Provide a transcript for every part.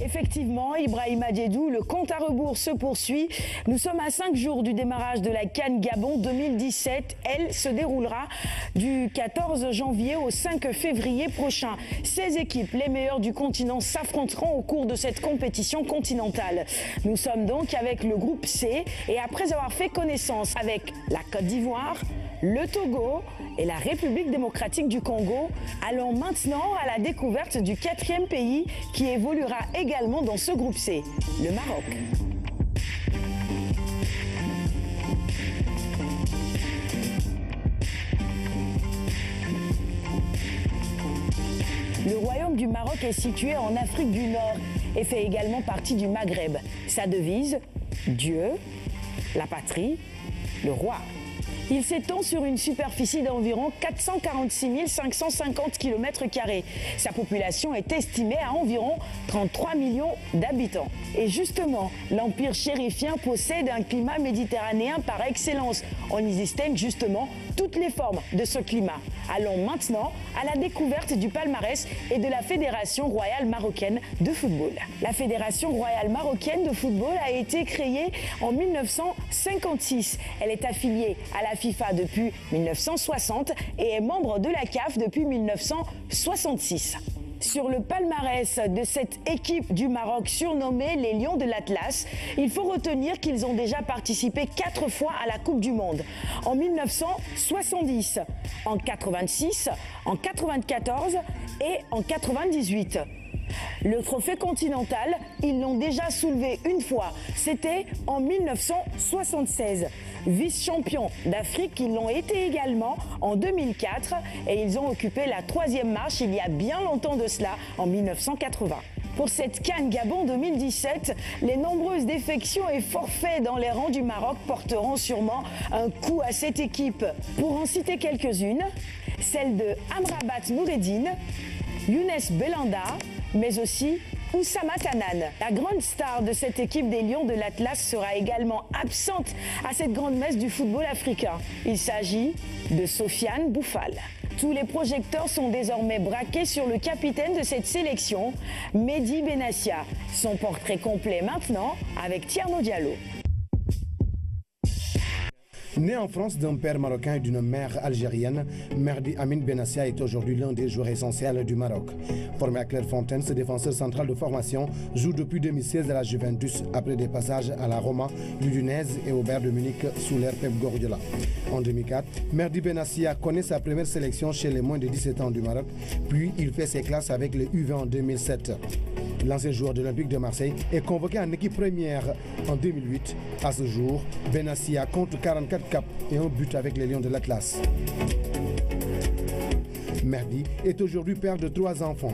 Effectivement, Ibrahima Diédou, le compte à rebours se poursuit. Nous sommes à 5 jours du démarrage de la CAN Gabon 2017. Elle se déroulera du 14 janvier au 5 février prochain. 16 équipes, les meilleures du continent, s'affronteront au cours de cette compétition continentale. Nous sommes donc avec le groupe C et après avoir fait connaissance avec la Côte d'Ivoire, le Togo et la République démocratique du Congo, allons maintenant à la découverte du 4e pays qui évoluera également dans ce groupe C, le Maroc. Le royaume du Maroc est situé en Afrique du Nord et fait également partie du Maghreb. Sa devise, Dieu, la patrie, le roi. Il s'étend sur une superficie d'environ 446 550 km². Sa population est estimée à environ 33 millions d'habitants. Et justement, l'Empire chérifien possède un climat méditerranéen par excellence. On y distingue justement toutes les formes de ce climat. Allons maintenant à la découverte du palmarès et de la Fédération royale marocaine de football. La Fédération royale marocaine de football a été créée en 1956. Elle est affiliée à la FIFA depuis 1960 et est membre de la CAF depuis 1966. Sur le palmarès de cette équipe du Maroc surnommée les Lions de l'Atlas, il faut retenir qu'ils ont déjà participé 4 fois à la Coupe du Monde. En 1970, en 86, en 94 et en 98. Le trophée continental, ils l'ont déjà soulevé une fois, c'était en 1976. Vice-champions d'Afrique, ils l'ont été également en 2004 et ils ont occupé la 3e marche il y a bien longtemps de cela, en 1980. Pour cette CAN Gabon 2017, les nombreuses défections et forfaits dans les rangs du Maroc porteront sûrement un coup à cette équipe. Pour en citer quelques-unes, celle de Amrabat Noureddine, Younes Belanda, mais aussi Oussama Tanan. La grande star de cette équipe des Lions de l'Atlas sera également absente à cette grande messe du football africain. Il s'agit de Sofiane Boufal. Tous les projecteurs sont désormais braqués sur le capitaine de cette sélection, Mehdi Benassia. Son portrait complet maintenant avec Thierno Diallo. Né en France d'un père marocain et d'une mère algérienne, Mehdi Amin Benassia est aujourd'hui l'un des joueurs essentiels du Maroc. Formé à Clairefontaine, ce défenseur central de formation joue depuis 2016 à la Juventus après des passages à la Roma, l'Udinese et au Bayern de Munich sous l'ère Pep Guardiola. En 2004, Mehdi Benassia connaît sa première sélection chez les moins de 17 ans du Maroc, puis il fait ses classes avec les U20 en 2007. L'ancien joueur de l'Olympique de Marseille est convoqué en équipe première en 2008. À ce jour, Benassia compte 44 caps et un but avec les Lions de l'Atlas. Mehdi est aujourd'hui père de 3 enfants.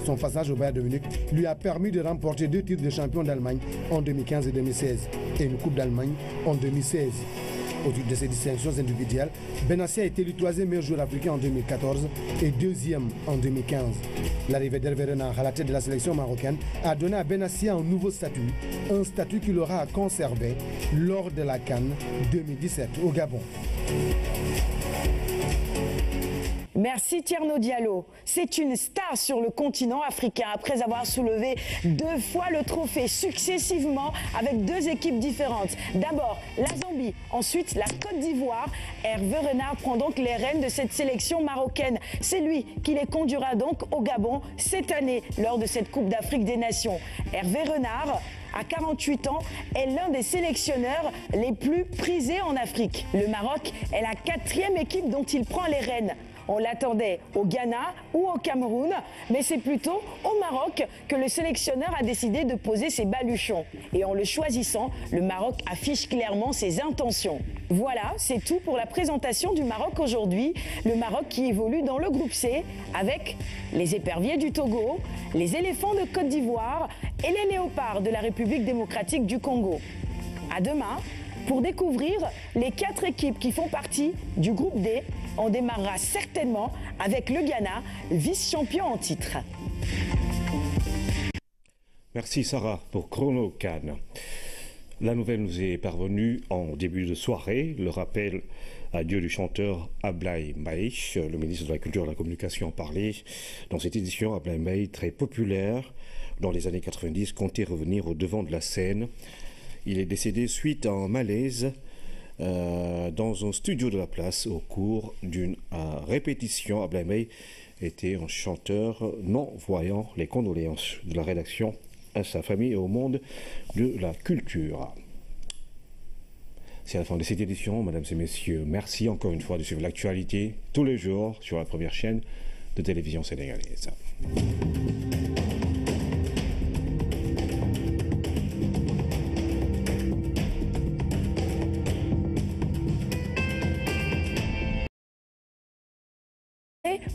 Son passage au Bayern de Munich lui a permis de remporter 2 titres de champion d'Allemagne en 2015 et 2016 et une Coupe d'Allemagne en 2016. Au titre de ses distinctions individuelles, Benassia a été élu 3e meilleur joueur africain en 2014 et 2e en 2015. L'arrivée d'Hervé Renard à la tête de la sélection marocaine a donné à Benassia un nouveau statut, un statut qu'il aura à conserver lors de la CAN 2017 au Gabon. Merci Thierno Diallo. C'est une star sur le continent africain après avoir soulevé 2 fois le trophée successivement avec 2 équipes différentes. D'abord la Zambie, ensuite la Côte d'Ivoire. Hervé Renard prend donc les rênes de cette sélection marocaine. C'est lui qui les conduira donc au Gabon cette année lors de cette Coupe d'Afrique des Nations. Hervé Renard, à 48 ans, est l'un des sélectionneurs les plus prisés en Afrique. Le Maroc est la 4e équipe dont il prend les rênes. On l'attendait au Ghana ou au Cameroun, mais c'est plutôt au Maroc que le sélectionneur a décidé de poser ses baluchons. Et en le choisissant, le Maroc affiche clairement ses intentions. Voilà, c'est tout pour la présentation du Maroc aujourd'hui. Le Maroc qui évolue dans le groupe C avec les éperviers du Togo, les éléphants de Côte d'Ivoire et les léopards de la République démocratique du Congo. À demain pour découvrir les 4 équipes qui font partie du groupe D. On démarrera certainement avec le Ghana, vice-champion en titre. Merci Sarah pour Chrono CAN. La nouvelle nous est parvenue en début de soirée. Le rappel adieu du chanteur Ablaye Mbaye. Le ministre de la Culture et de la Communication en parlait dans cette édition. Ablaye Mbaye, très populaire dans les années 90, comptait revenir au devant de la scène. Il est décédé suite à un malaise dans un studio de la place au cours d'une répétition. Ablaye Mbaye était un chanteur non-voyant. Les condoléances de la rédaction à sa famille et au monde de la culture. C'est la fin de cette édition, mesdames et messieurs. Merci encore une fois de suivre l'actualité tous les jours sur la première chaîne de télévision sénégalaise.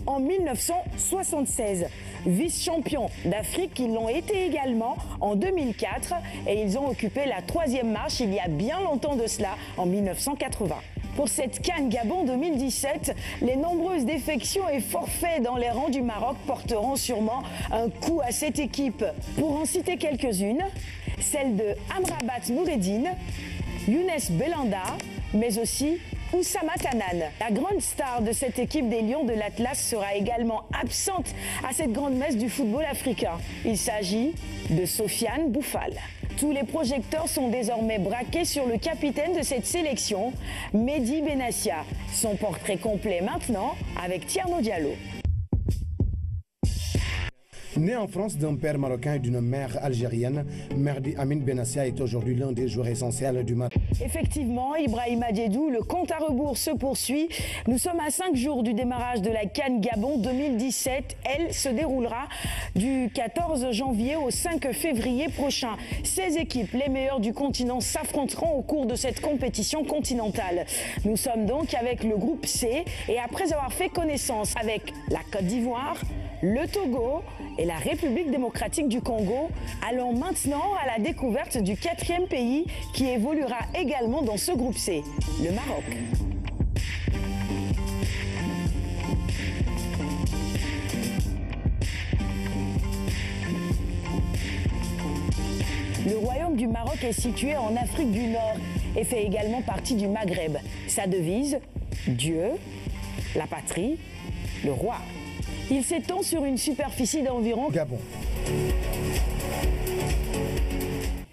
En 1976, vice-champions d'Afrique, ils l'ont été également en 2004 et ils ont occupé la 3e marche il y a bien longtemps de cela, en 1980. Pour cette CAN Gabon 2017, les nombreuses défections et forfaits dans les rangs du Maroc porteront sûrement un coup à cette équipe. Pour en citer quelques-unes, celle de Amrabat Noureddine, Younes Belanda, mais aussi Oussama Tanan. La grande star de cette équipe des Lions de l'Atlas sera également absente à cette grande messe du football africain. Il s'agit de Sofiane Boufal. Tous les projecteurs sont désormais braqués sur le capitaine de cette sélection, Mehdi Benassia. Son portrait complet maintenant avec Tierno Diallo. Né en France d'un père marocain et d'une mère algérienne, Merdi Amin Benassia est aujourd'hui l'un des joueurs essentiels du Maroc. Effectivement, Ibrahima Diédou, le compte à rebours se poursuit. Nous sommes à 5 jours du démarrage de la CAN Gabon 2017. Elle se déroulera du 14 janvier au 5 février prochain. 16 équipes, les meilleures du continent, s'affronteront au cours de cette compétition continentale. Nous sommes donc avec le groupe C et après avoir fait connaissance avec la Côte d'Ivoire, le Togo et la République démocratique du Congo, allons maintenant à la découverte du 4e pays qui évoluera également dans ce groupe C, le Maroc. Le royaume du Maroc est situé en Afrique du Nord et fait également partie du Maghreb. Sa devise, Dieu, la patrie, le roi. Il s'étend sur une superficie d'environ Gabon.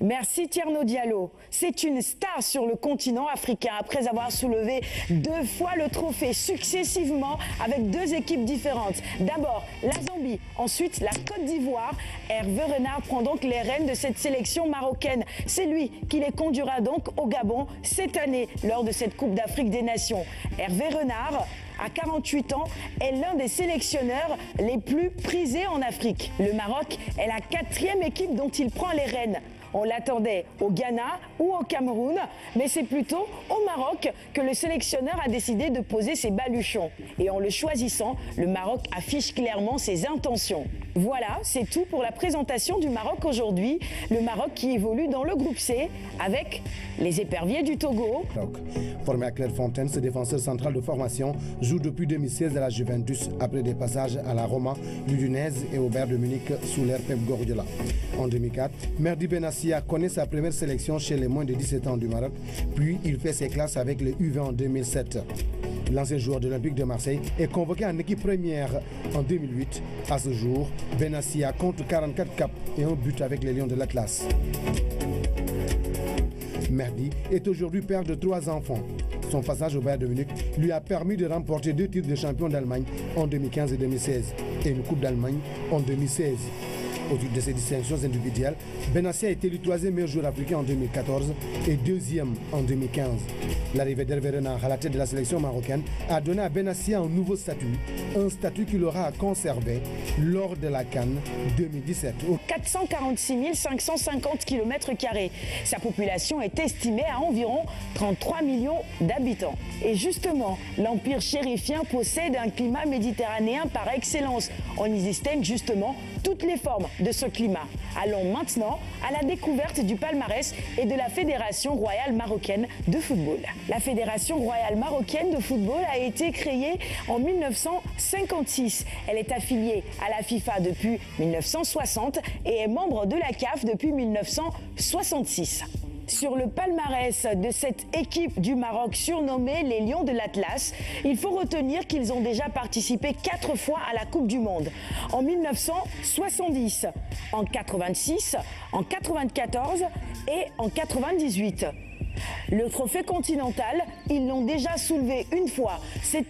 Merci Tierno Diallo. C'est une star sur le continent africain après avoir soulevé 2 fois le trophée successivement avec 2 équipes différentes. D'abord la Zambie, ensuite la Côte d'Ivoire. Hervé Renard prend donc les rênes de cette sélection marocaine. C'est lui qui les conduira donc au Gabon cette année lors de cette Coupe d'Afrique des Nations. Hervé Renard, à 48 ans, est l'un des sélectionneurs les plus prisés en Afrique. Le Maroc est la 4e équipe dont il prend les rênes. On l'attendait au Ghana ou au Cameroun, mais c'est plutôt au Maroc que le sélectionneur a décidé de poser ses baluchons. Et en le choisissant, le Maroc affiche clairement ses intentions. Voilà, c'est tout pour la présentation du Maroc aujourd'hui. Le Maroc qui évolue dans le groupe C avec les éperviers du Togo. Formé à Clairefontaine, ce défenseur central de formation joue depuis 2016 à la Juventus après des passages à la Roma, l'Udinese et au Bayern de Munich sous l'ère Pep Guardiola. En 2004, Merdi Benassia connaît sa première sélection chez les moins de 17 ans du Maroc, puis il fait ses classes avec les U20 en 2007. L'ancien joueur de l'Olympique de Marseille est convoqué en équipe première en 2008. À ce jour, Benassia compte 44 caps et un but avec les Lions de l'Atlas. Merdi est aujourd'hui père de 3 enfants. Son passage au Bayern de Munich lui a permis de remporter 2 titres de champion d'Allemagne en 2015 et 2016 et une Coupe d'Allemagne en 2016. Au titre de ses distinctions individuelles, Benassia a été élu 3e meilleur joueur africain en 2014 et 2e en 2015. L'arrivée d'Hervé Renard à la tête de la sélection marocaine a donné à Benassia un nouveau statut, un statut qu'il aura à conserver lors de la CAN 2017. 446 550 km². Sa population est estimée à environ 33 millions d'habitants. Et justement, l'Empire chérifien possède un climat méditerranéen par excellence. On y distingue justement toutes les formes de ce climat. Allons maintenant à la découverte du palmarès et de la Fédération royale marocaine de football. La Fédération royale marocaine de football a été créée en 1956. Elle est affiliée à la FIFA depuis 1960 et est membre de la CAF depuis 1966. sur le palmarès de cette équipe du Maroc surnommée les Lions de l'Atlas, il faut retenir qu'ils ont déjà participé 4 fois à la Coupe du Monde. En 1970, en 86, en 94 et en 98. Le trophée continental, ils l'ont déjà soulevé une fois. C'était